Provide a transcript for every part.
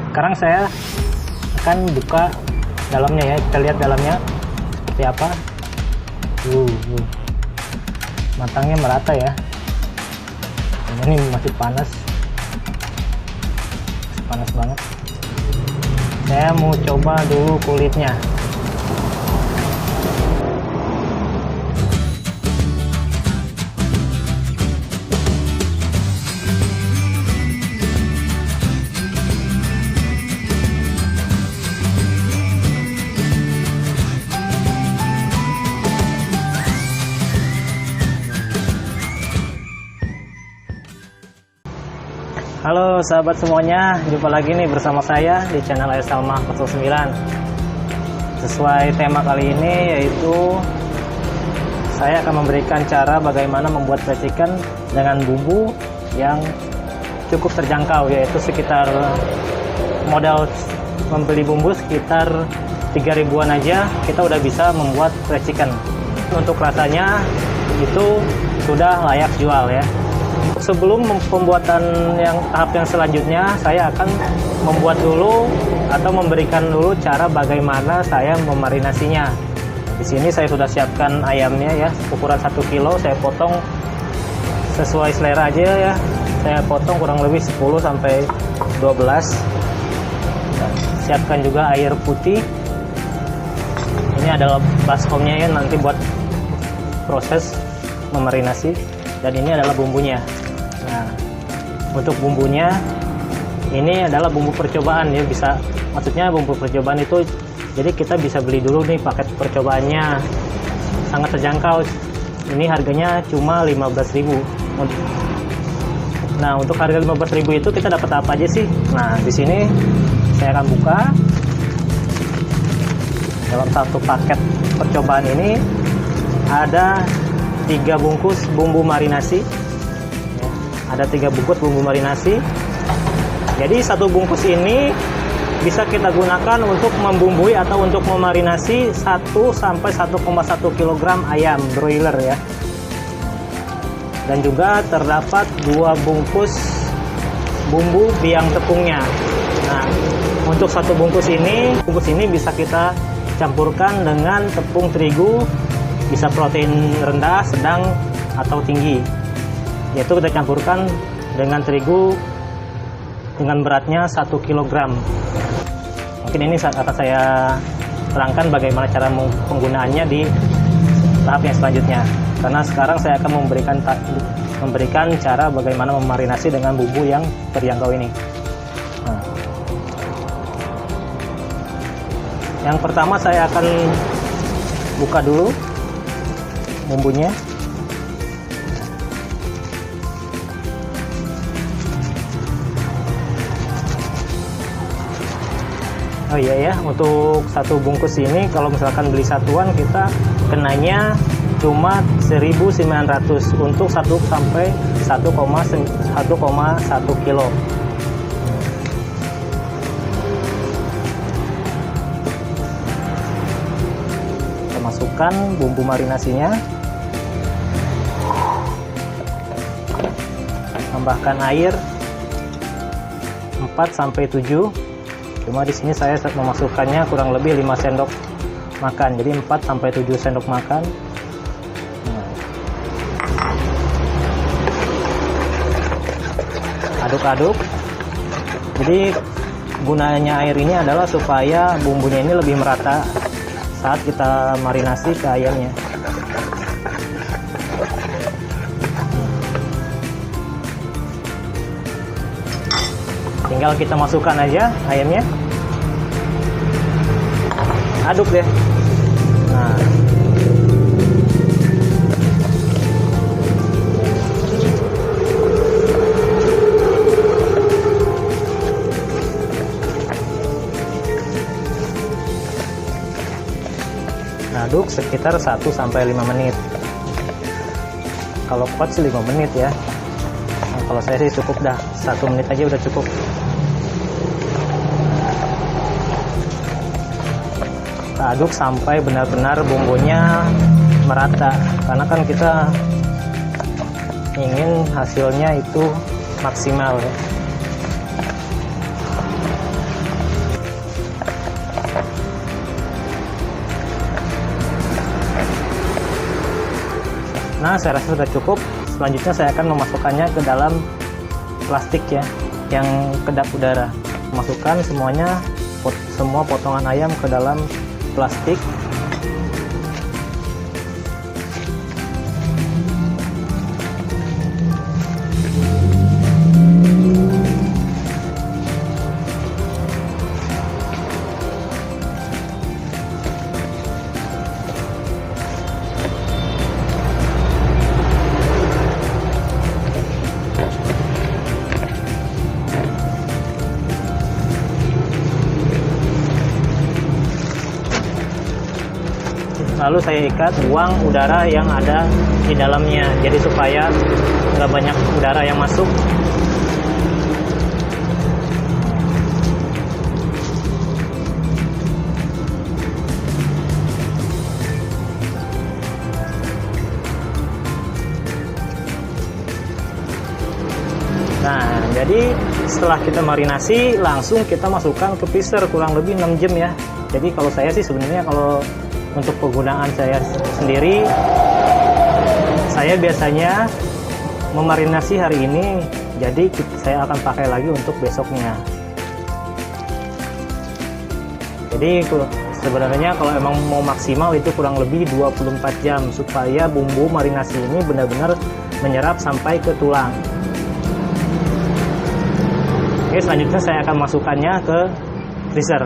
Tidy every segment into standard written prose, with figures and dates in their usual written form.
Sekarang saya akan buka dalamnya ya, kita lihat dalamnya seperti apa. Matangnya merata ya. Ini masih panas banget. Saya mau coba dulu kulitnya. Halo sahabat semuanya, jumpa lagi nih bersama saya di channel Air Salma 09. Sesuai tema kali ini, yaitu saya akan memberikan cara bagaimana membuat racikan dengan bumbu yang cukup terjangkau, yaitu sekitar modal membeli bumbu sekitar 3.000-an aja kita udah bisa membuat racikan. Untuk rasanya itu sudah layak jual ya. Sebelum pembuatan tahap yang selanjutnya, saya akan membuat dulu atau memberikan dulu cara bagaimana saya memarinasinya. Di sini saya sudah siapkan ayamnya ya, ukuran 1 kilo, saya potong sesuai selera aja ya. Saya potong kurang lebih 10 sampai 12. Dan siapkan juga air putih. Ini adalah baskomnya ya, nanti buat proses memarinasi. Dan ini adalah bumbunya. Nah, untuk bumbunya ini adalah bumbu percobaan ya, maksudnya bumbu percobaan itu jadi kita bisa beli dulu nih paket percobaannya, sangat terjangkau. Ini harganya cuma 15.000. Nah, untuk harga 15.000 itu kita dapat apa aja sih? Nah, di sini saya akan buka. Dalam satu paket percobaan ini ada 3 bungkus bumbu marinasi. Ada 3 bungkus bumbu marinasi. Jadi satu bungkus ini bisa kita gunakan untuk membumbui atau untuk memarinasi 1 sampai 1,1 kg ayam broiler ya. Dan juga terdapat 2 bungkus bumbu biang tepungnya. Nah, untuk satu bungkus ini bisa kita campurkan dengan tepung terigu, bisa protein rendah, sedang, atau tinggi. Yaitu kita campurkan dengan terigu dengan beratnya 1 kg. Mungkin ini akan saya terangkan bagaimana cara penggunaannya di tahap yang selanjutnya. Karena sekarang saya akan memberikan cara bagaimana memarinasi dengan bumbu yang terjangkau ini. Nah, yang pertama saya akan buka dulu bumbunya. Oh iya ya, untuk satu bungkus ini kalau misalkan beli satuan kita kenanya cuma 1.900 untuk 1 sampai 1,1 kilo. Kita masukkan bumbu marinasinya. Tambahkan air 4 sampai 7. Cuma di sini saya memasukkannya kurang lebih 5 sendok makan. Jadi 4 sampai 7 sendok makan. Aduk-aduk. Jadi gunanya air ini adalah supaya bumbunya ini lebih merata saat kita marinasi ke ayamnya. Tinggal kita masukkan aja ayamnya, aduk deh. Nah, aduk sekitar 1 sampai 5 menit. Kalau kuat sih 5 menit ya. Nah, kalau saya sih cukup dah, 1 menit aja udah cukup. Kita aduk sampai benar-benar bumbunya merata, karena kan kita ingin hasilnya itu maksimal ya. Nah, saya rasa sudah cukup. Selanjutnya saya akan memasukkannya ke dalam plastik ya, yang kedap udara. Masukkan semuanya, semua potongan ayam ke dalam plastik. Lalu saya ikat buang udara yang ada di dalamnya, jadi supaya nggak banyak udara yang masuk. Nah, jadi setelah kita marinasi, langsung kita masukkan ke freezer kurang lebih 6 jam ya. Jadi kalau saya sih sebenarnya kalau untuk penggunaan saya sendiri, saya biasanya memarinasi hari ini, jadi saya akan pakai lagi untuk besoknya. Jadi sebenarnya kalau emang mau maksimal itu kurang lebih 24 jam supaya bumbu marinasi ini benar-benar menyerap sampai ke tulang. Oke, selanjutnya saya akan masukkannya ke freezer.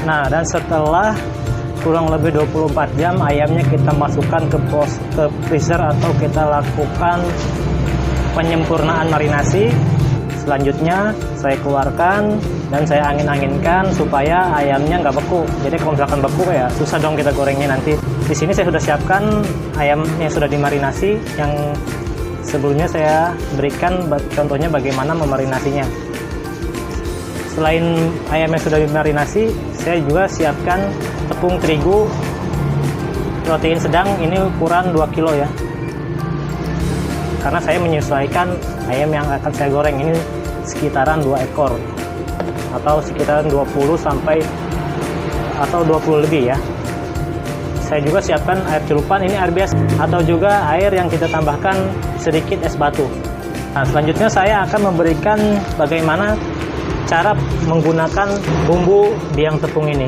Nah, dan setelah kurang lebih 24 jam ayamnya kita masukkan ke freezer atau kita lakukan penyempurnaan marinasi. Selanjutnya saya keluarkan dan saya angin-anginkan supaya ayamnya nggak beku. Jadi kalau misalkan beku ya susah dong kita gorengnya nanti. Di sini saya sudah siapkan ayam yang sudah dimarinasi, yang sebelumnya saya berikan contohnya bagaimana memarinasinya. Selain ayam yang sudah dimarinasi, saya juga siapkan tepung terigu protein sedang, ini ukuran 2 kilo ya. Karena saya menyesuaikan ayam yang akan saya goreng ini sekitaran 2 ekor atau sekitaran 20 sampai atau 20 lebih ya. Saya juga siapkan air celupan, ini air biasa atau juga air yang kita tambahkan sedikit es batu. Nah, selanjutnya saya akan memberikan bagaimana cara menggunakan bumbu biang tepung ini.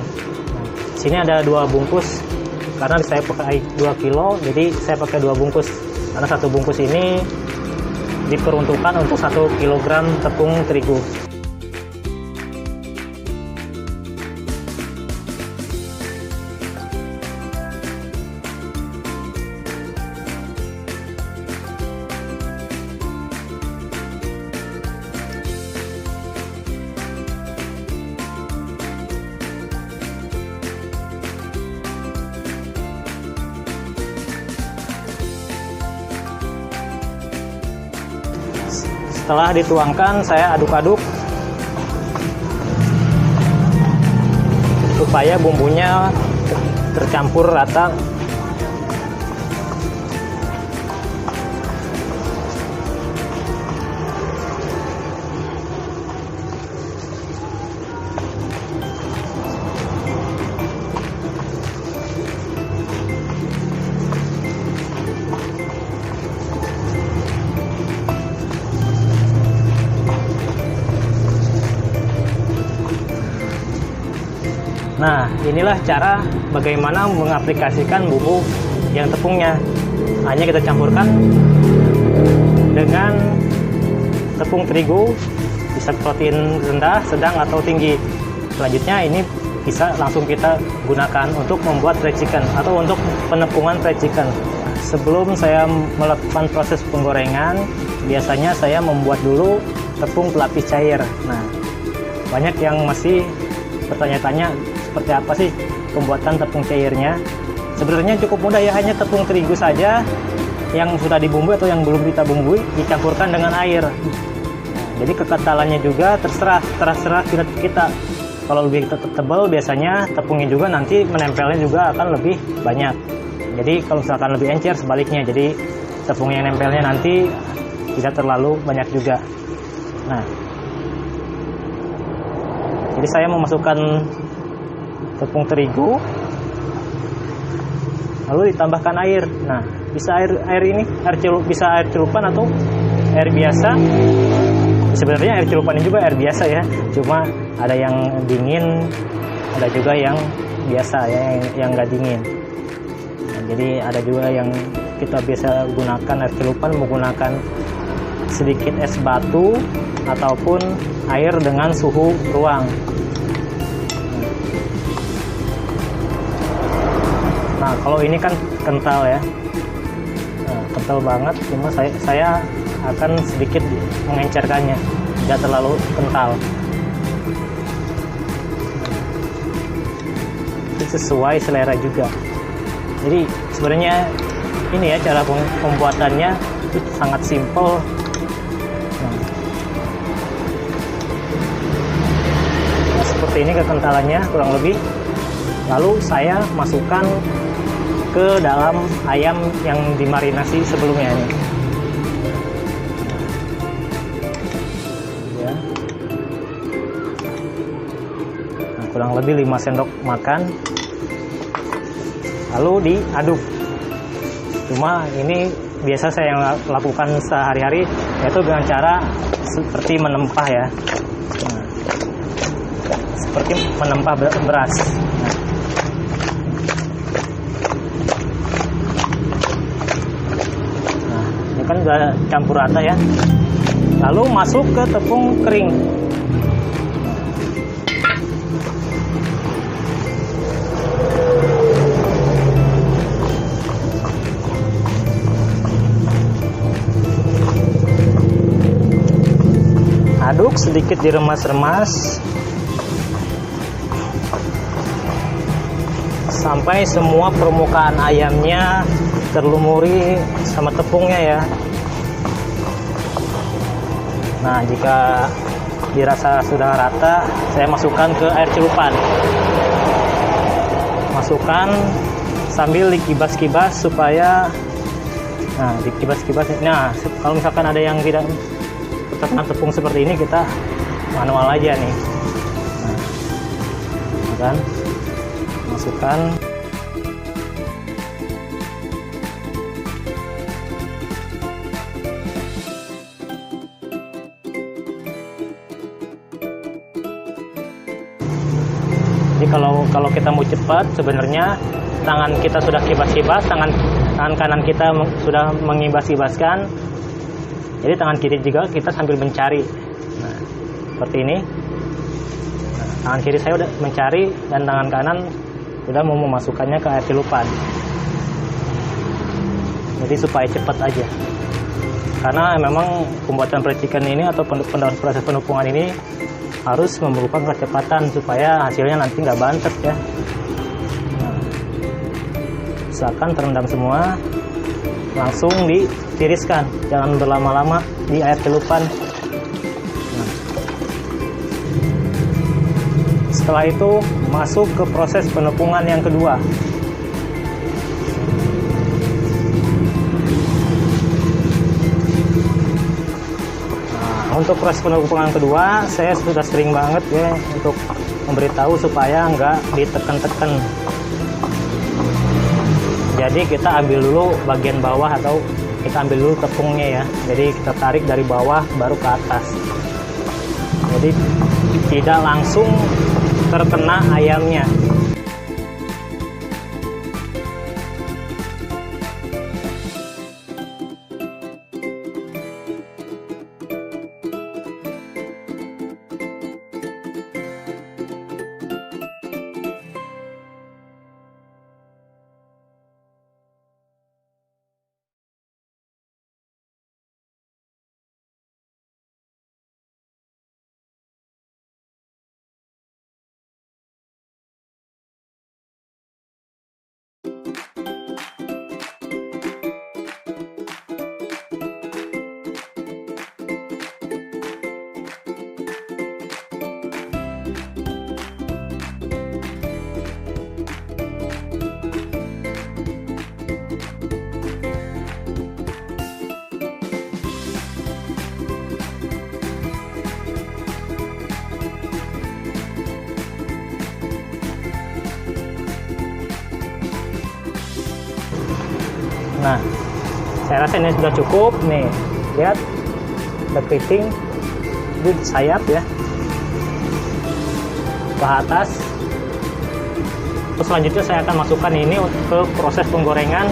Sini ada 2 bungkus, karena saya pakai 2 kilo, jadi saya pakai 2 bungkus. Karena 1 bungkus ini diperuntukkan untuk 1 kilogram tepung terigu. Setelah dituangkan, saya aduk-aduk supaya bumbunya tercampur rata. Nah, inilah cara bagaimana mengaplikasikan bumbu yang tepungnya. Hanya kita campurkan dengan tepung terigu, bisa protein rendah, sedang, atau tinggi. Selanjutnya ini bisa langsung kita gunakan untuk membuat fried chicken atau untuk penepungan fried chicken. Sebelum saya melakukan proses penggorengan, biasanya saya membuat dulu tepung pelapis cair. Nah, banyak yang masih bertanya-tanya seperti apa sih pembuatan tepung cairnya. Sebenarnya cukup mudah ya, hanya tepung terigu saja yang sudah dibumbui atau yang belum kita bumbui dicampurkan dengan air. Jadi kekentalannya juga terserah kita. Kalau lebih tebal biasanya tepungnya juga nanti menempelnya juga akan lebih banyak. Jadi kalau misalkan lebih encer sebaliknya, jadi tepung yang nempelnya nanti tidak terlalu banyak juga. Nah, jadi saya memasukkan tepung terigu lalu ditambahkan air. Nah, bisa bisa air celupan atau air biasa. Sebenarnya air celupan ini juga air biasa ya, cuma ada yang dingin, ada juga yang biasa ya, yang nggak dingin. Nah, jadi ada juga yang kita bisa gunakan air celupan menggunakan sedikit es batu ataupun air dengan suhu ruang. Nah, kalau ini kan kental ya, nah, kental banget, cuma saya akan sedikit mengencerkannya, tidak terlalu kental. Itu sesuai selera juga. Jadi sebenarnya ini ya cara pembuatannya itu sangat simple. Nah, seperti ini kekentalannya kurang lebih. Lalu saya masukkan ke dalam ayam yang dimarinasi sebelumnya ini. Ya. Nah, kurang lebih 5 sendok makan. Lalu diaduk. Cuma ini biasa saya yang lakukan sehari-hari, yaitu dengan cara seperti menempah ya. Nah, seperti menempah beras. Kan udah campur rata ya, lalu masuk ke tepung kering. Aduk sedikit, diremas-remas sampai semua permukaan ayamnya terlumuri sama tepungnya ya. Nah, jika dirasa sudah rata, saya masukkan ke air celupan. Masukkan sambil dikibas-kibas supaya, nah dikibas-kibas. Nah, kalau misalkan ada yang tidak terkena tepung seperti ini, kita manual aja nih. Nah, kan masukkan. Jadi kalau kita mau cepat, sebenarnya tangan kita sudah kibas-kibas, tangan kanan kita sudah mengibas-ibaskan. Jadi tangan kiri juga kita sambil mencari. Nah, seperti ini. Nah, tangan kiri saya udah mencari dan tangan kanan sudah mau memasukkannya ke air celupan. Jadi supaya cepat aja. Karena memang pembuatan percikan ini atau proses penumpukan ini harus memerlukan kecepatan supaya hasilnya nanti nggak bantet ya. Nah, usahakan terendam semua, langsung ditiriskan, jangan berlama-lama di air celupan. Nah, setelah itu masuk ke proses penumpukan yang kedua. Untuk proses penumpukan kedua, saya sudah sering banget ya untuk memberitahu supaya nggak ditekan-tekan. Jadi kita ambil dulu bagian bawah atau kita ambil dulu tepungnya ya. Jadi kita tarik dari bawah baru ke atas. Jadi tidak langsung terkena ayamnya. Nah, saya rasa ini sudah cukup. Nih, lihat ada keriting di sayap ya, ke atas. Terus selanjutnya saya akan masukkan ini ke proses penggorengan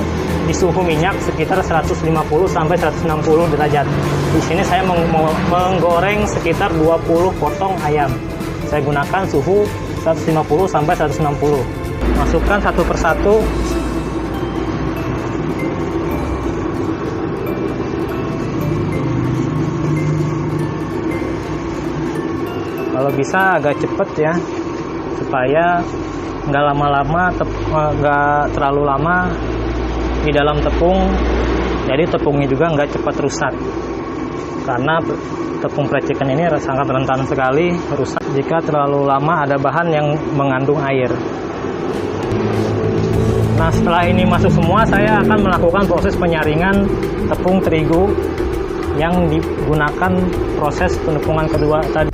di suhu minyak sekitar 150 sampai 160 derajat. Di sini saya menggoreng sekitar 20 potong ayam. Saya gunakan suhu 150 sampai 160. Masukkan satu persatu. Kalau bisa agak cepet ya, supaya nggak lama-lama, nggak terlalu lama di dalam tepung, jadi tepungnya juga nggak cepat rusak, karena tepung percikan ini sangat rentan sekali rusak jika terlalu lama ada bahan yang mengandung air. Nah, setelah ini masuk semua, saya akan melakukan proses penyaringan tepung terigu yang digunakan proses penepungan kedua tadi.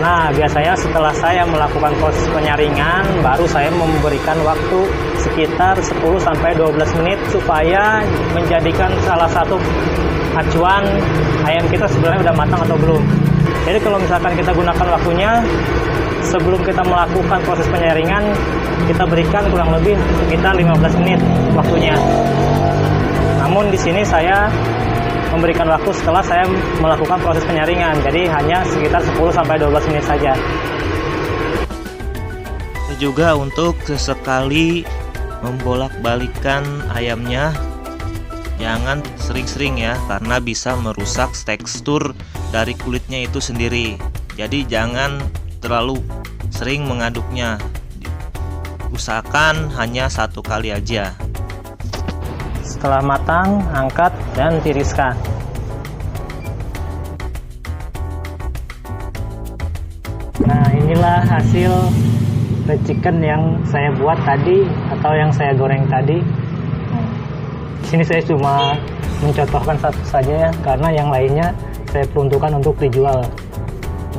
Nah, biasanya setelah saya melakukan proses penyaringan, baru saya memberikan waktu sekitar 10-12 menit supaya menjadikan salah satu acuan ayam kita sebenarnya udah matang atau belum. Jadi kalau misalkan kita gunakan waktunya sebelum kita melakukan proses penyaringan, kita berikan kurang lebih sekitar 15 menit waktunya. Namun di sini saya memberikan waktu setelah saya melakukan proses penyaringan, jadi hanya sekitar 10-12 menit saja. Juga untuk sesekali membolak-balikan ayamnya, jangan sering-sering ya, karena bisa merusak tekstur dari kulitnya itu sendiri. Jadi jangan terlalu sering mengaduknya, usahakan hanya 1 kali aja. Setelah matang, angkat dan tiriskan. Nah, inilah hasil fried chicken yang saya buat tadi atau yang saya goreng tadi. Di sini saya cuma mencontohkan satu saja ya, karena yang lainnya saya peruntukkan untuk dijual.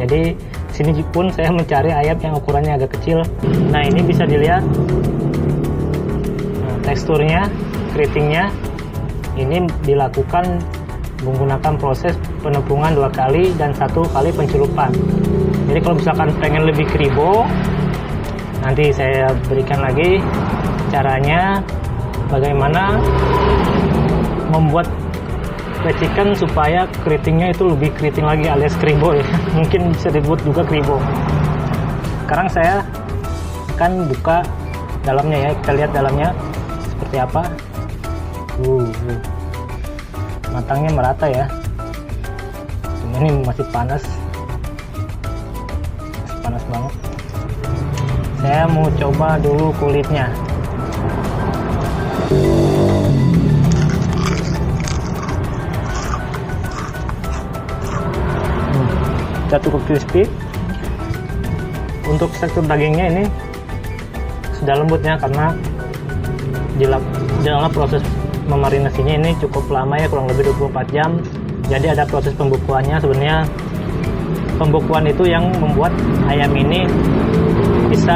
Jadi di sini pun saya mencari ayam yang ukurannya agak kecil. Nah, ini bisa dilihat teksturnya, keritingnya. Ini dilakukan menggunakan proses penepungan 2 kali dan 1 kali pencelupan. Jadi kalau misalkan pengen lebih kribo, nanti saya berikan lagi caranya bagaimana membuat fried chicken supaya keritingnya itu lebih keriting lagi alias kribo ya. Mungkin bisa dibuat juga kribo. Sekarang saya akan buka dalamnya ya, kita lihat dalamnya seperti apa. Matangnya merata ya, cuma ini masih panas banget. Saya mau coba dulu kulitnya. sudah cukup crispy. Untuk tekstur dagingnya ini sudah lembutnya karena dalam proses memarinasinya ini cukup lama ya, kurang lebih 24 jam. Jadi ada proses pembukuannya. Sebenarnya pembukuan itu yang membuat ayam ini bisa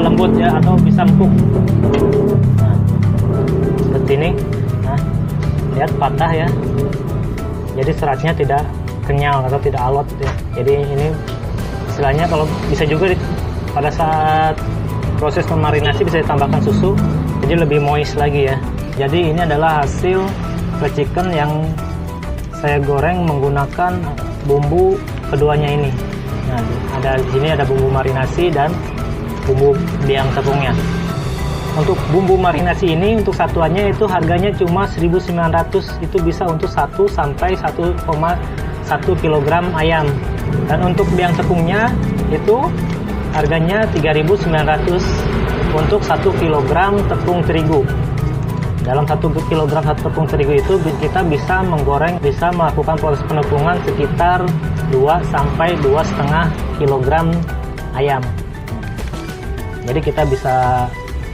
lembut ya, atau bisa empuk. Nah, seperti ini. Nah, lihat patah ya. Jadi seratnya tidak kenyal atau tidak alot ya. Jadi ini istilahnya, kalau bisa juga pada saat proses memarinasi bisa ditambahkan susu, jadi lebih moist lagi ya. Jadi ini adalah hasil fried chicken yang saya goreng menggunakan bumbu keduanya ini. Nah, di sini ada bumbu marinasi dan bumbu biang tepungnya. Untuk bumbu marinasi ini untuk satuannya itu harganya cuma 1.900, itu bisa untuk 1 sampai 1,1 kg ayam. Dan untuk biang tepungnya itu harganya 3.900 untuk 1 kg tepung terigu. Dalam 1 kg tepung terigu itu kita bisa melakukan proses penepungan sekitar 2 sampai 2,5 kg ayam. Jadi kita bisa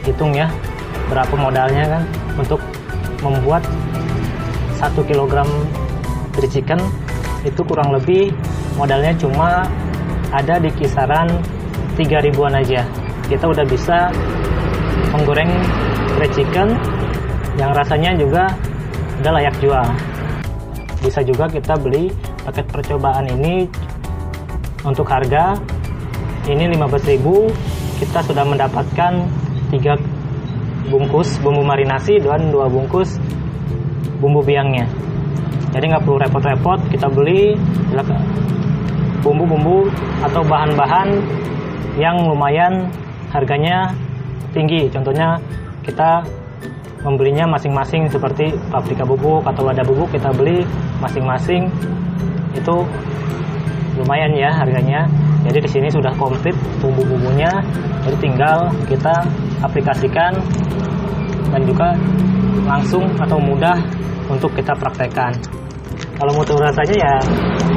hitung ya berapa modalnya kan untuk membuat 1 kg fried chicken. Itu kurang lebih modalnya cuma ada di kisaran 3.000-an aja. Kita udah bisa menggoreng fried chicken yang rasanya juga udah layak jual. Bisa juga kita beli paket percobaan ini. Untuk harga ini 15.000, kita sudah mendapatkan 3 bungkus bumbu marinasi dan 2 bungkus bumbu biangnya. Jadi nggak perlu repot-repot, kita beli bumbu-bumbu atau bahan-bahan yang lumayan harganya tinggi. Contohnya kita membelinya masing-masing seperti paprika bubuk atau lada bubuk, kita beli masing-masing, itu lumayan ya harganya. Jadi di sini sudah komplit bumbu-bumbunya, jadi tinggal kita aplikasikan dan juga langsung atau mudah untuk kita praktekkan. Kalau mau tahu rasanya ya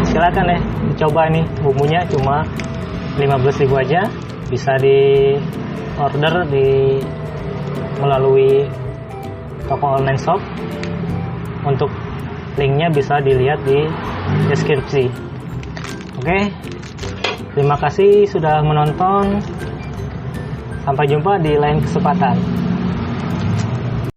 silakan ya dicoba. Nih bumbunya cuma 15.000 aja, bisa di order melalui toko online shop. Untuk linknya bisa dilihat di deskripsi. Oke, terima kasih sudah menonton. Sampai jumpa di lain kesempatan.